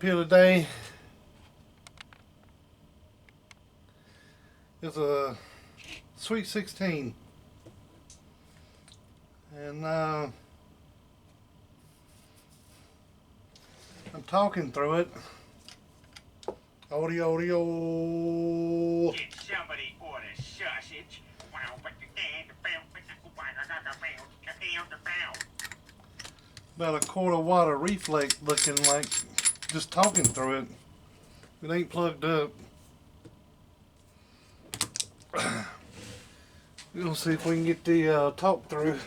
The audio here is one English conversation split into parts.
here today is a Sweet 16, and I'm talking through it. Audio, audio. Did somebody order sausage? About a quart of water reflect looking like just talking through it. It ain't plugged up. We're gonna see if we can get the talk through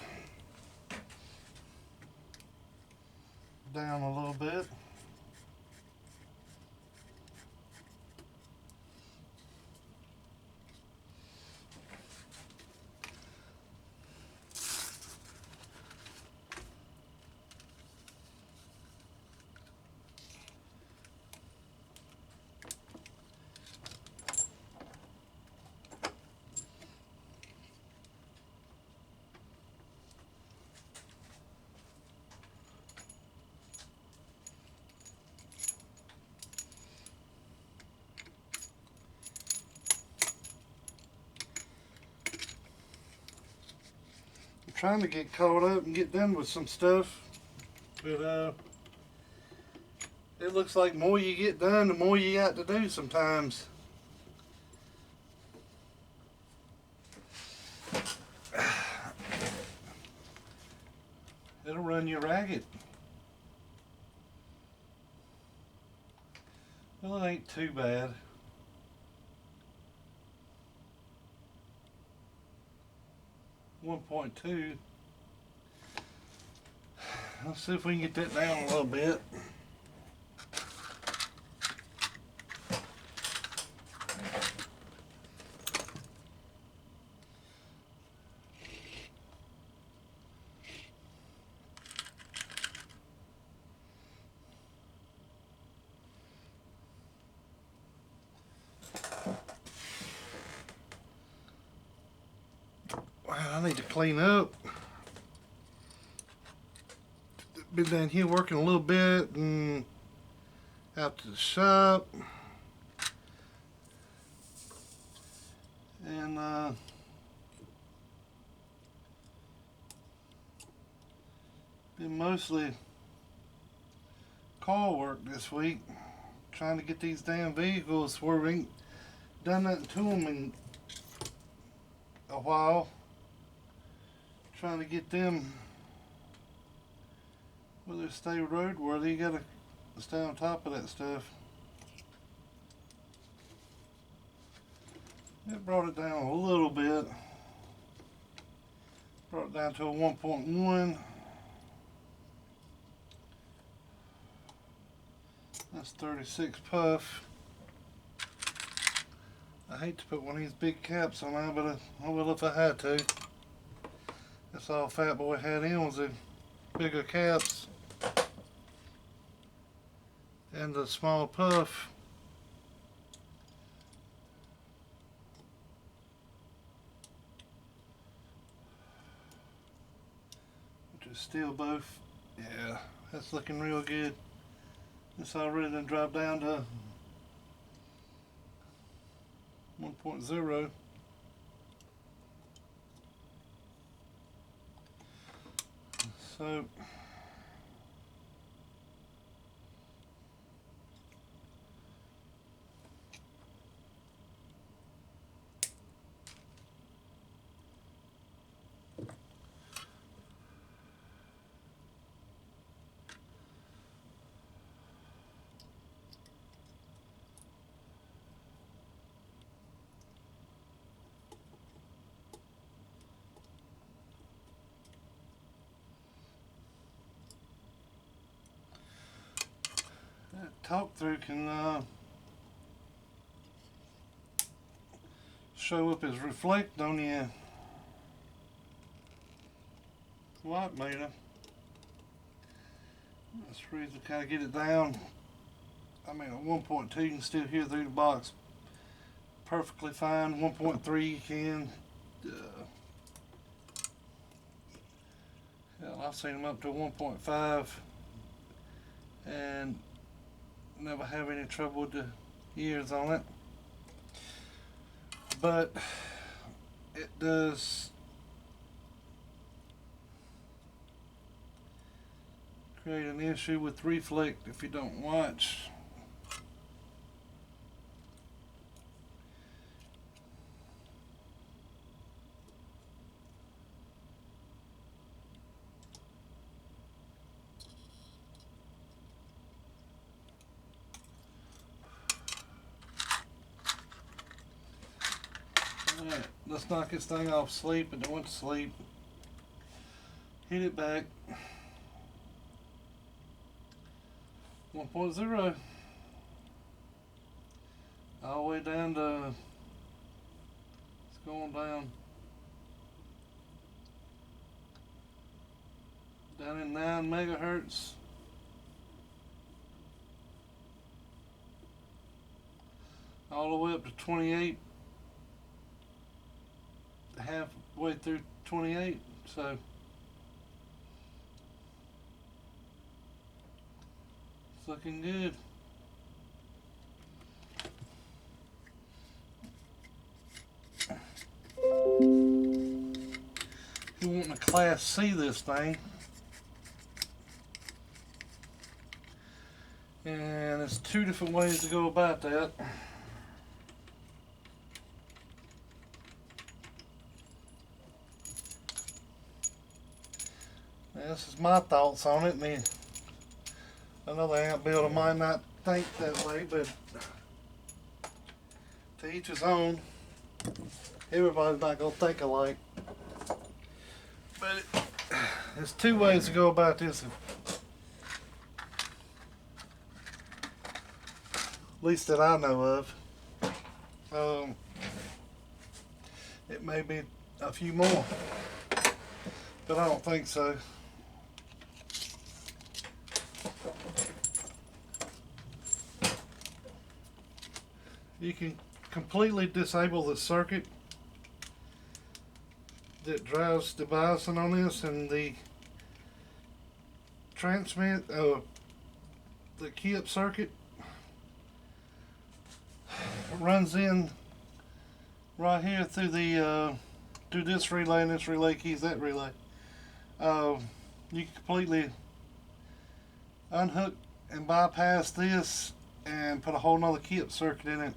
down a little bit. Trying to get caught up and get done with some stuff, but it looks like the more you get done, the more you got to do sometimes. It'll run you ragged. Well, it ain't too bad. .2. Let's see if we can get that down a little bit. I need to clean up. Been down here working a little bit and out to the shop. And been mostly car work this week. Trying to get these damn vehicles where we ain't done nothing to them in a while. Trying to get them where they stay roadworthy. You gotta stay on top of that stuff. It brought it down a little bit. Brought it down to a 1.1. That's 36 puff. I hate to put one of these big caps on there, but I will if I had to. That's all Fat Boy had in was the bigger caps and the small puff. Which is still both. Yeah, that's looking real good. It's already done dropped down to 1.0. So that talk through can show up as reflect on the watt meter. That's the reason to kind of get it down. I mean, at 1.2 you can still hear through the box perfectly fine. 1.3 you can. Hell, I've seen them up to 1.5 and never have any trouble with the ears on it. But it does create an issue with reflect if you don't watch. Alright, let's knock this thing off sleep. It went to sleep. Hit it back. 1.0. All the way down to, it's going down. Down in 9 megahertz. All the way up to 28. Halfway through 28. So it's looking good. If you want to Class C this thing, and there's 2 different ways to go about that. This is my thoughts on it. Another amp builder might not think that way, but to each his own. Everybody's not going to think alike. But there's 2 ways to go about this. At least that I know of. It may be a few more, but I don't think so. You can completely disable the circuit that drives the biasing on this, and the the key-up circuit runs in right here through the through this relay, and this relay keys that relay. You can completely unhook and bypass this and put a whole nother key-up circuit in it.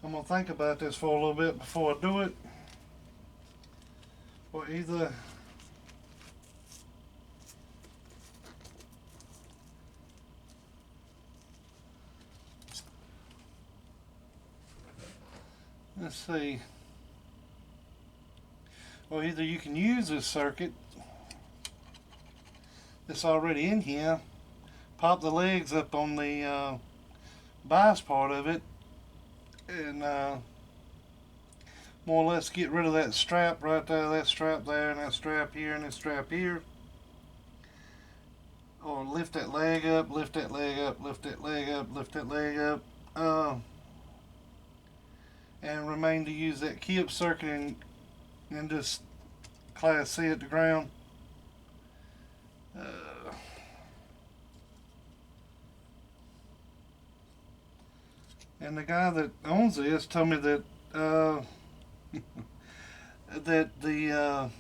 I'm going to think about this for a little bit before I do it. Or either let's see. Or either you can use this circuit that's already in here, pop the legs up on the bias part of it, and more or less get rid of that strap right there, that strap there, and that strap here, and that strap here. Or lift that leg up, lift that leg up, lift that leg up, lift that leg up. And remain to use that key-up circuit and just Class C at the ground. And the guy that owns this told me that that the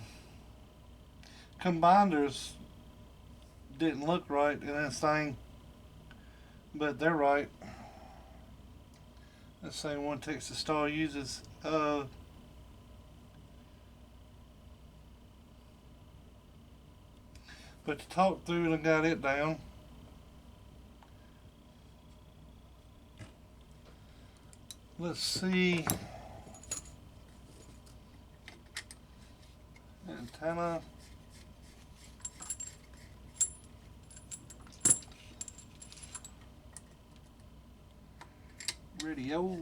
combiners didn't look right in this thing, but they're right. The same one Texas Star uses. But to talk through it, I got it down. Let's see. Antenna. Radio.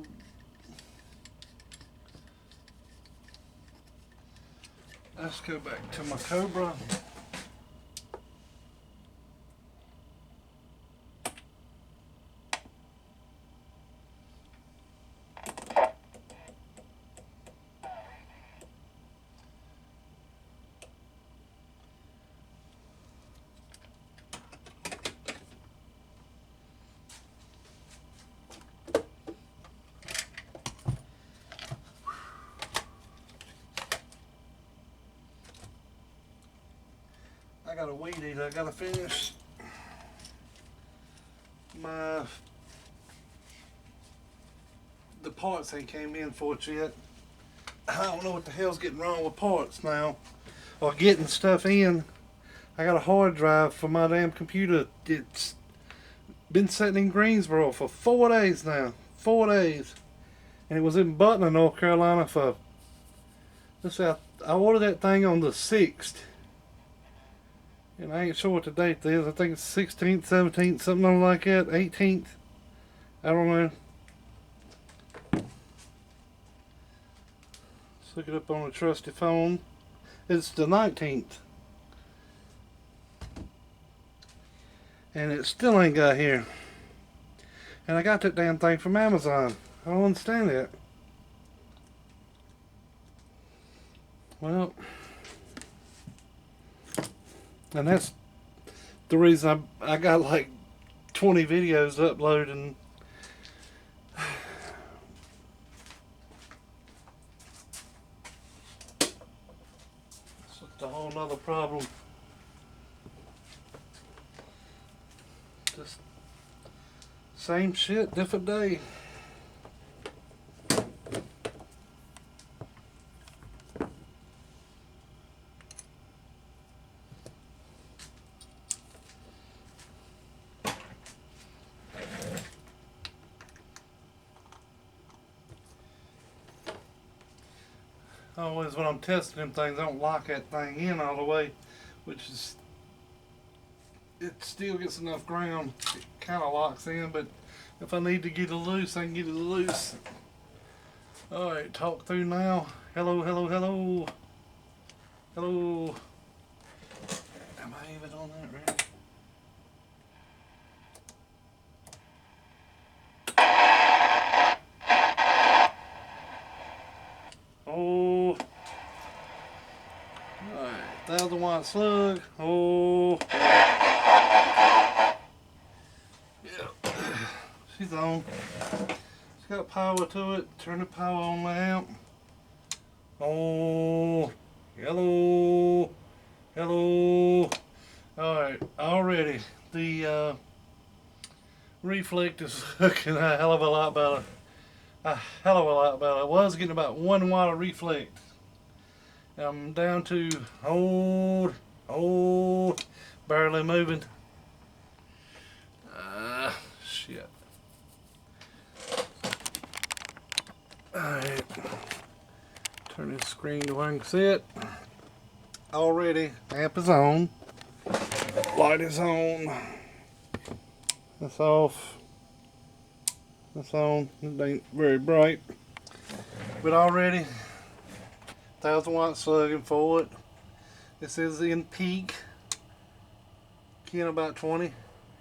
Let's go back to my Cobra. got a weed eater. I gotta finish the parts ain't came in for it yet. I don't know what the hell's getting wrong with parts now, or getting stuff in. I got a hard drive for my damn computer. It's been sitting in Greensboro for 4 days now. 4 days. And it was in Butler, North Carolina for, let's see, I ordered that thing on the 6th. And I ain't sure what the date is. I think it's 16th, 17th, something like that. 18th. I don't know. Let's look it up on a trusty phone. It's the 19th. And it still ain't got here. And I got that damn thing from Amazon. I don't understand that. Well, and that's the reason I got like 20 videos uploading. It's a whole nother problem. Just same shit, different day. Always when I'm testing them things, I don't lock that thing in all the way, which is, it still gets enough ground, it kind of locks in, but if I need to get it loose, I can get it loose. Alright, talk through now. Hello, hello, hello. Hello. Am I even on that right? Oh. Alright, 1000-watt slug. Oh. Yeah. She's on. She's got power to it. Turn the power on the amp. Oh. Hello. Hello. Alright, already. The reflect is looking a hell of a lot better. A hell of a lot better. I was getting about 1 watt of reflect. I'm down to barely moving. Shit. Alright. Turn this screen to where I can see it. Already, amp is on. Light is on. That's off. That's on. It ain't very bright. But already, 1000-watt slugging for it. This is in peak. Keying about 20.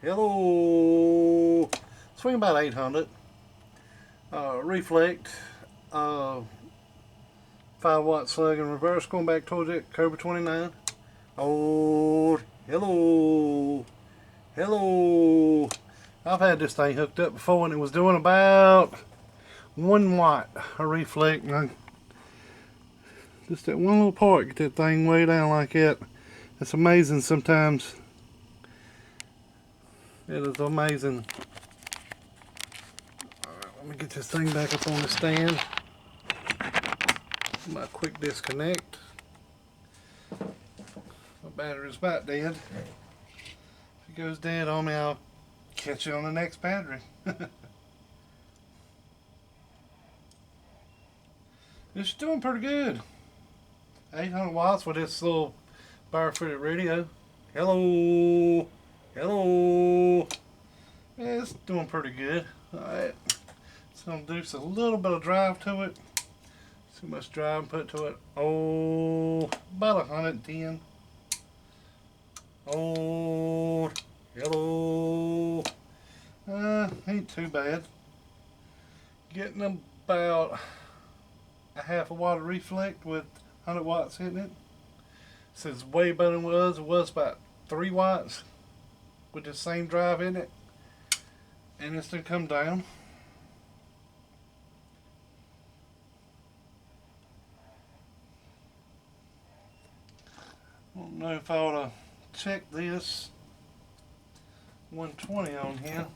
Hello. Swing about 800. Reflect. 5-watt slug in reverse going back towards it. Cobra 29. Oh, hello. Hello. I've had this thing hooked up before and it was doing about 1 watt of reflect. And just that one little part, get that thing way down like that. It's amazing sometimes. It is amazing. Alright, let me get this thing back up on the stand. My quick disconnect. My battery's about dead. If it goes dead on me, I'll catch you on the next battery. It's doing pretty good. 800 watts with this little barefooted radio. Hello. Hello. Yeah, it's doing pretty good. Alright. It's going to do just a little bit of drive to it. See how much drive put to it. Oh, about 110. Oh, hello. Ain't too bad. Getting about a half a watt of reflect with 100 watts hitting it. So it's way better than it was. It was about 3 watts with the same drive in it. And it's gonna come down. I don't know if I ought to check this 120 on here.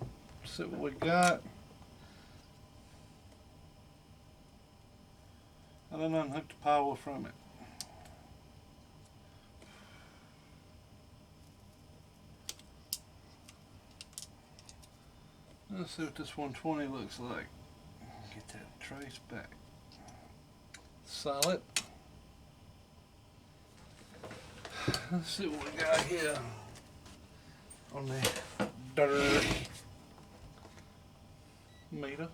See what we got. I done unhooked the power from it. Let's see what this 120 looks like. Get that trace back. Solid. Let's see what we got here on the dirt meter.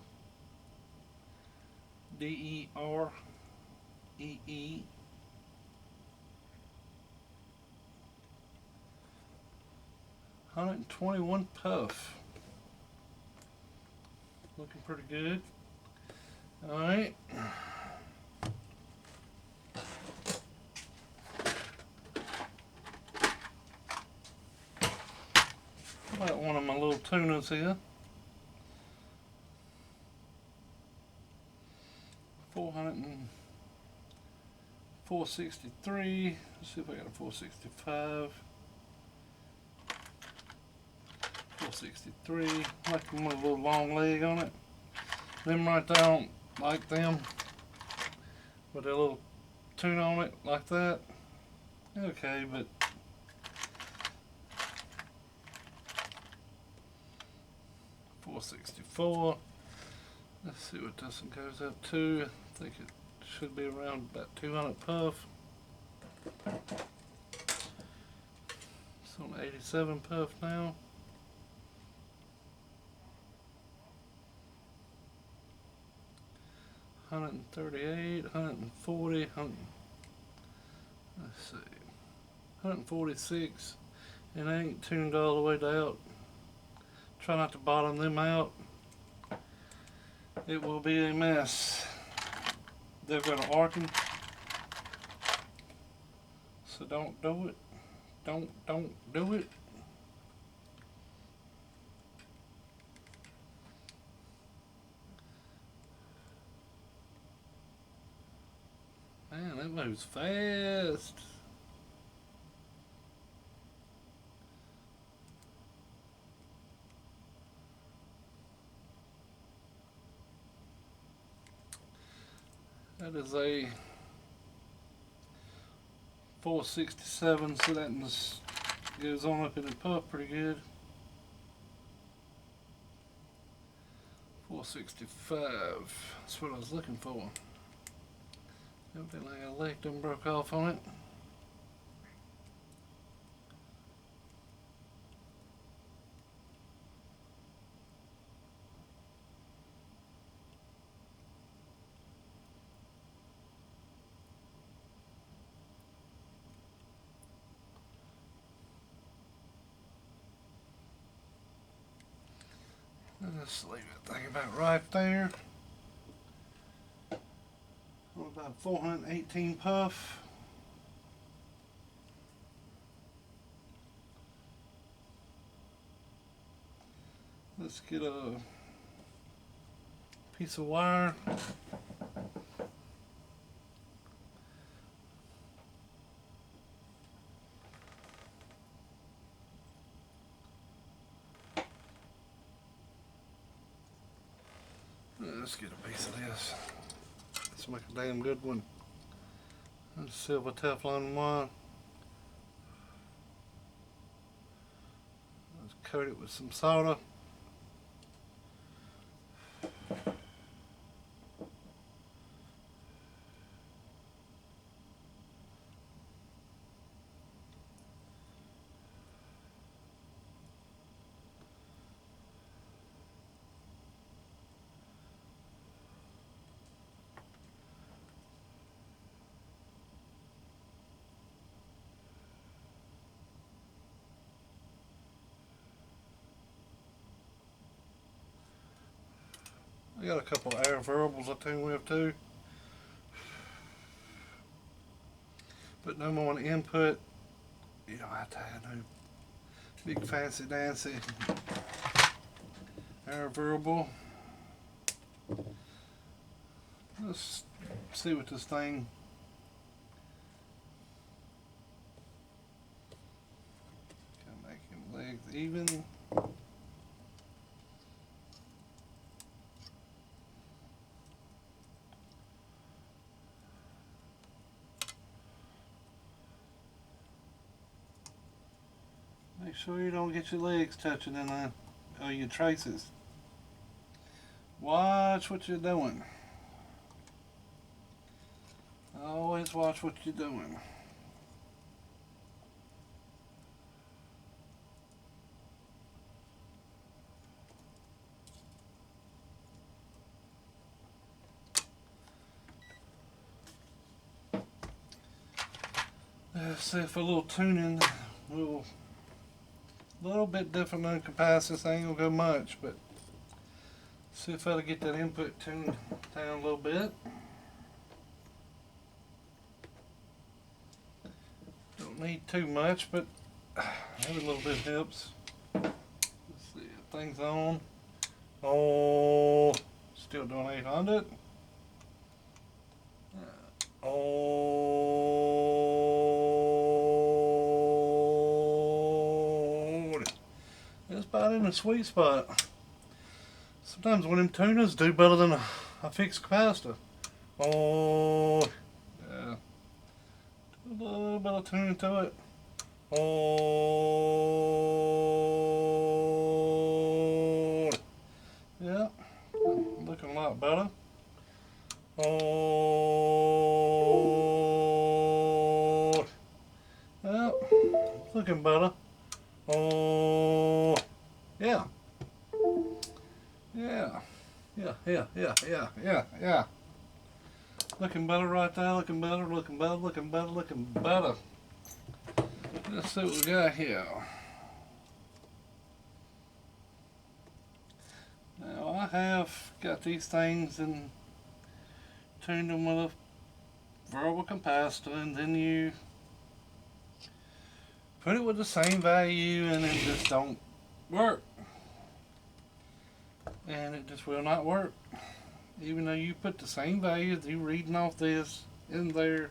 DEREE. 121 puff. Looking pretty good. Alright. Got one of my little tuners here. 463. Let's see if I got a 465. 463. Like them with a little long leg on it. Them right there, I don't like them. With a little tune on it like that. Okay, but 464. Let's see what this one goes up to. I think it should be around about 200 puff. It's on 87 puff now. $138, $140, let's see, $146, and I ain't tuned all the way out. Try not to bottom them out. It will be a mess. They've got an arcing, so don't do it. Don't do it. Man, that moves fast. That is a 467, so that goes on up in the puff pretty good. 465, that's what I was looking for. Evidently a leg done broke off on it. Let's leave that thing about right there. About 418 puff. Let's get a piece of wire. Let's get a piece of this. Let's make a damn good one. That's silver Teflon wire. Let's coat it with some solder. I got a couple of air variables I tune with too. But no more on the input. You don't have to have no big fancy dancy air variable. Let's see what this thing even. Make sure you don't get your legs touching in there, or your traces. Watch what you're doing. Always watch what you're doing. Let's see if a little tuning, little bit different than capacitors. Ain't gonna go much, but see if I can get that input tuned down a little bit. Don't need too much, but every little bit helps. Let's see if things on. Oh, still doing 800. Oh, it's about in the sweet spot. Sometimes when them tuners do better than a fixed capacitor. Oh, yeah. Do a little bit of tuning to it. Oh, yeah. Looking a lot better. Oh, yeah. Looking better. Oh, yeah. Yeah. Yeah. Looking better right there, looking better. Let's see what we got here. Now I have got these things and tuned them with a variable capacitor, and then you put it with the same value and it just don't work. And it just will not work. Even though you put the same values, you reading off this in there.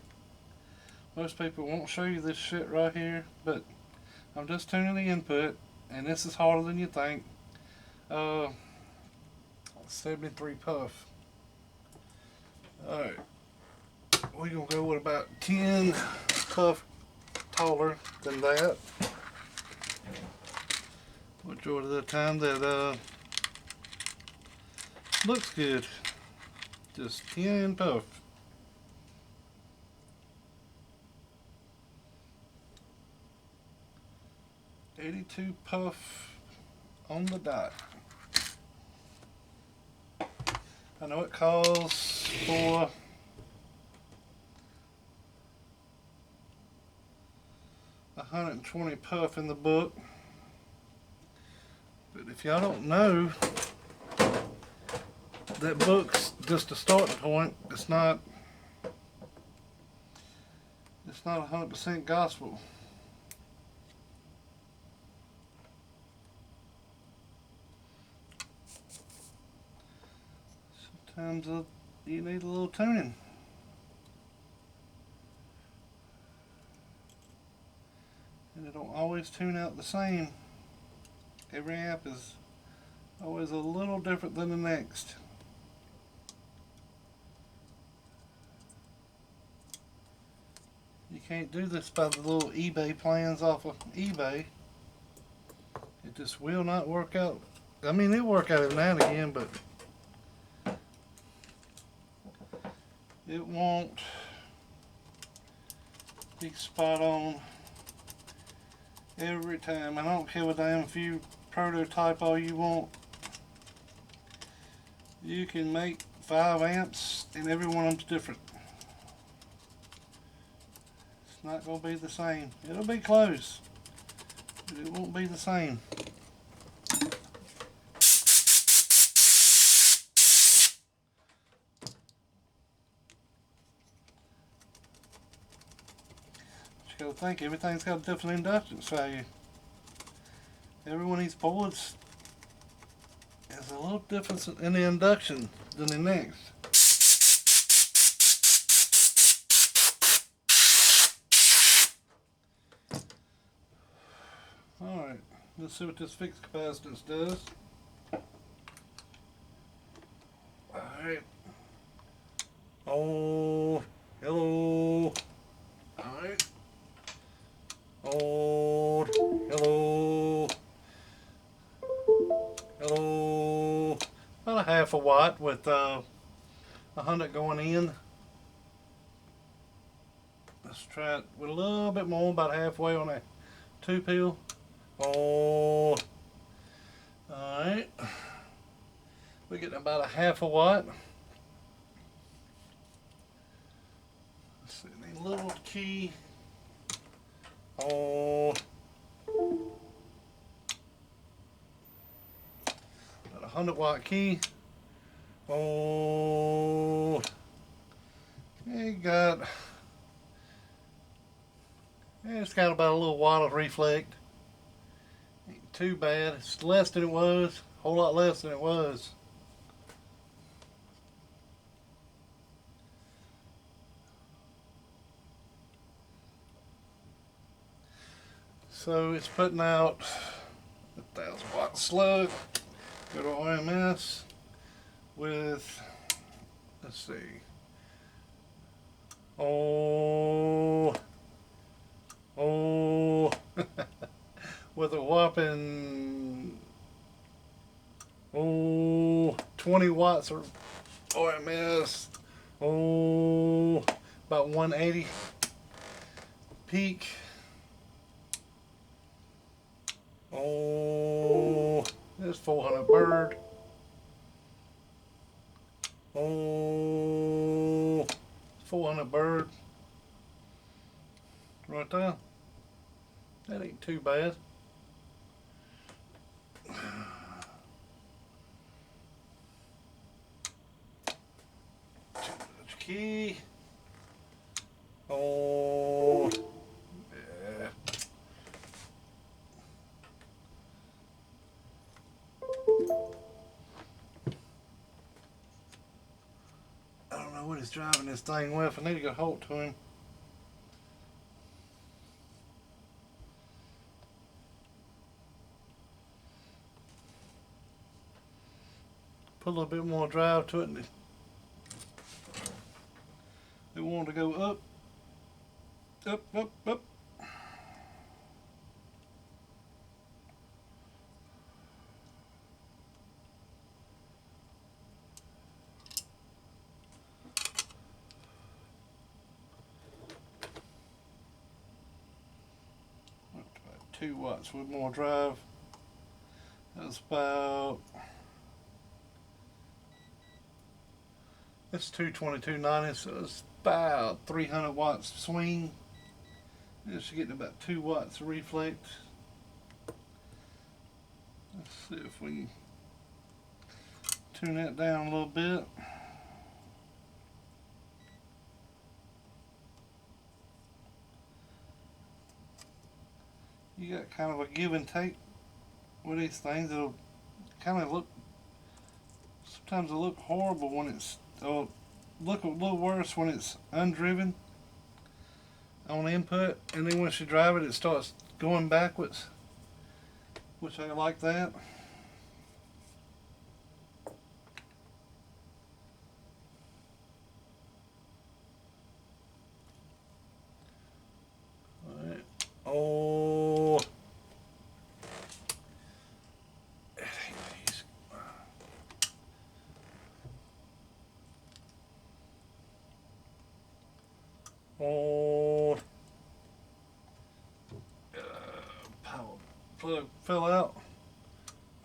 Most people won't show you this shit right here, but I'm just tuning the input, and this is harder than you think. 73 puff. Alright. We're gonna go with about 10 puff taller than that. Majority of the time that looks good. Just 10 puff. .82 puff on the dot. I know it calls for .120 puff in the book, but if y'all don't know, that book's just a starting point. It's not 100% gospel. Sometimes you need a little tuning. And it don't always tune out the same. Every amp is always a little different than the next. You can't do this by the little eBay plans off of eBay. It just will not work out. I mean, it'll work out every now and again, but it won't be spot on every time. I don't care what damn if you prototype all you want. You can make 5 amps and every one of them's different. It's not going to be the same. It'll be close, but it won't be the same. You gotta think, everything's got a different inductance value. Every one of these boards has a little difference in the induction than the next. Alright, Let's see what this fixed capacitance does. Alright. Oh, hello. Alright. Oh, hello. Hello. About a half a watt with 100 going in. Let's try it with a little bit more, about halfway on that 2 peel. Oh, alright. We're getting about a half a watt. Let's see, need a little key. Oh, about a 100 watt key. Oh, it's got about a little watt of reflect. Ain't too bad. It's less than it was. A whole lot less than it was. So it's putting out 1,000 watt slug. Go to RMS with, let's see. Oh, with a whopping 20 watts of RMS. About 180 peak. There's 400 bird. 400 bird. Right there. That ain't too bad. Key. Yeah. I don't know what he's driving this thing with. I need to get hold to him. Put a little bit more drive to it. They want to go up, up, up, up. About 2 watts with more drive. That's about. It's 222.90, so it's about 300 watts swing. It's getting about 2 watts of reflect. Let's see if we can tune that down a little bit. You got kind of a give and take with these things. It'll kind of look, sometimes it'll look horrible when it'll look a little worse when it's undriven on input, and then once you drive it, it starts going backwards, which I like that. Alright. Oh, power plug fell out.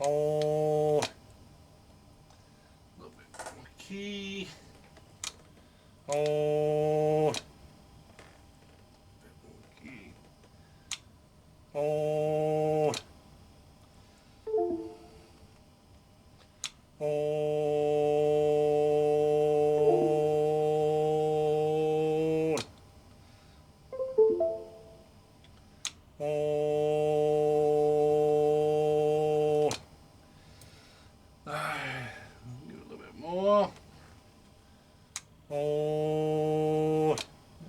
A little bit more key. Key. Oh, give it a little bit more.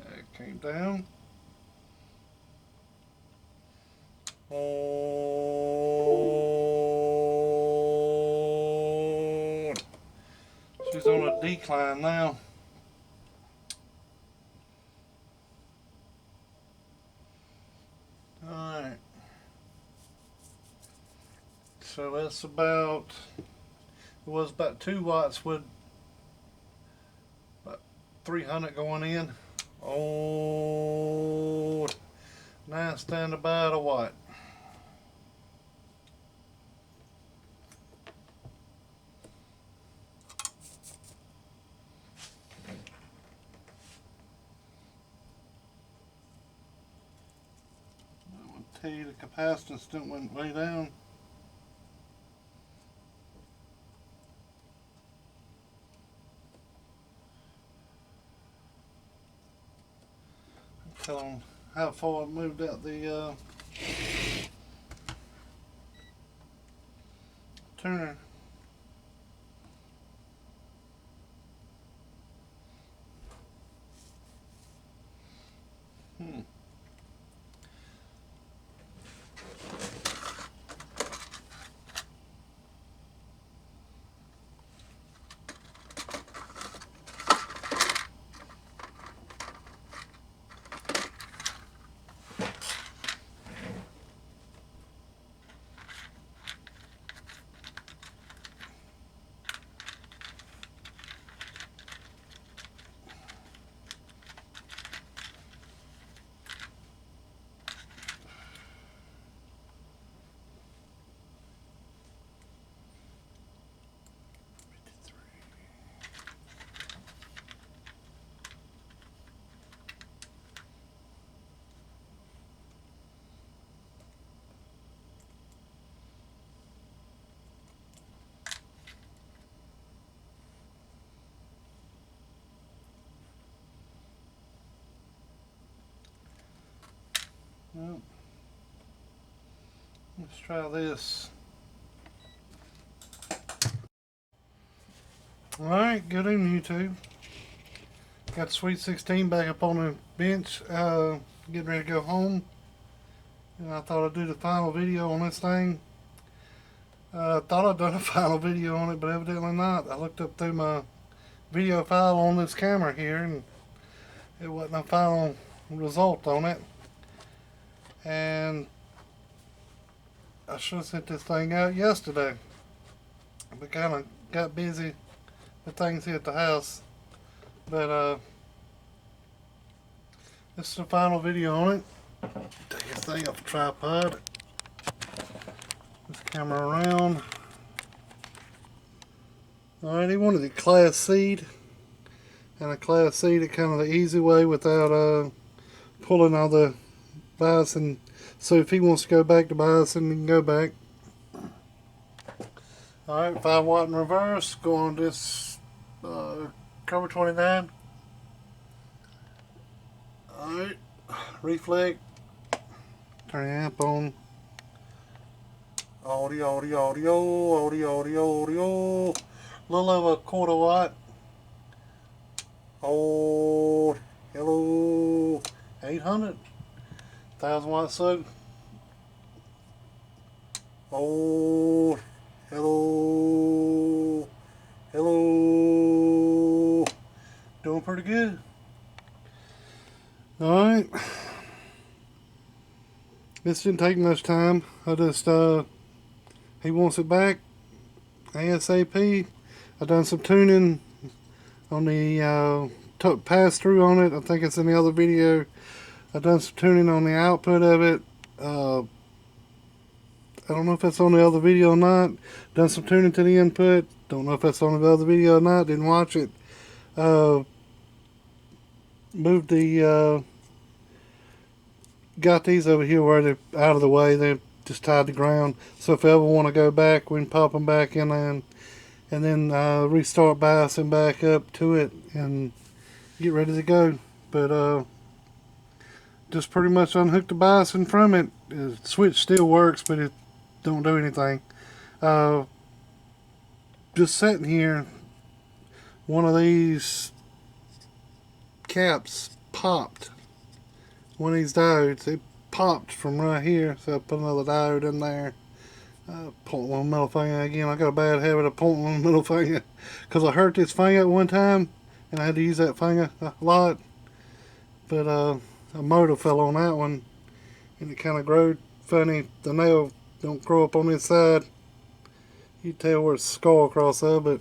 That came down. decline now. Alright. So that's about, it was about 2 watts with about 300 going in. Oh, now it's down to about a watt. Tell you the capacitance didn't went way down. Tell them how far I moved out the tuner. Well, let's try this. Alright, good evening YouTube. Got Sweet 16 back up on the bench, getting ready to go home. And I thought I'd do the final video on this thing. Thought I'd done a final video on it, but evidently not. I looked up through my video file on this camera here, and it wasn't a final result on it. And I should have sent this thing out yesterday, but kind of got busy with things here at the house. But this is the final video on it. Take this thing off the tripod. This camera around. Alright, he wanted a class seed, and a class seed at kind of the easy way without pulling all the biasing. So if he wants to go back to biasing, he can go back. Alright, 5 watt in reverse. Go on this cover 29. Alright, reflect. Turn the amp on. Audio. Little over a quarter watt. Oh, hello. 800. 1000 watt sub. Oh, hello. Doing pretty good. Alright. This didn't take much time. I just, he wants it back ASAP. I done some tuning on the pass through on it. I think it's in the other video. I done some tuning on the output of it. I don't know if that's on the other video or not. Done some tuning to the input. Don't know if that's on the other video or not. Didn't watch it. Moved the got these over here where they're out of the way. They're just tied to the ground. So if I ever want to go back, we can pop them back in and then restart biasing back up to it and get ready to go. But just pretty much unhook the biasing from it. The switch still works, but it don't do anything. Just sitting here, one of these caps popped. One of these diodes, it popped from right here, so I put another diode in there. Point one middle finger again. I got a bad habit of pointing one middle finger because I hurt this finger at one time and I had to use that finger a lot. But a motor fell on that one and it kind of growed funny. The nail don't grow up on this side. You tell where it's skull across there, but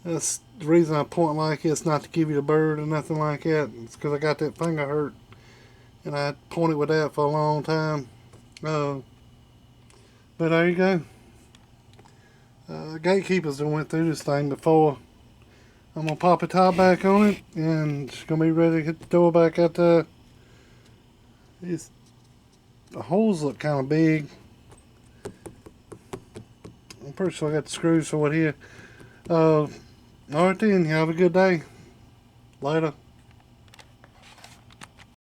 that's the reason I point like it's not to give you the bird or nothing like that. It's because I got that finger hurt and I pointed with that for a long time. But there you go. Gatekeepers done went through this thing before. I'm gonna pop a top back on it and it's gonna be ready to get the door back out there. The holes look kind of big. I'm pretty sure I got the screws for it here. Alright then, you have a good day. Later.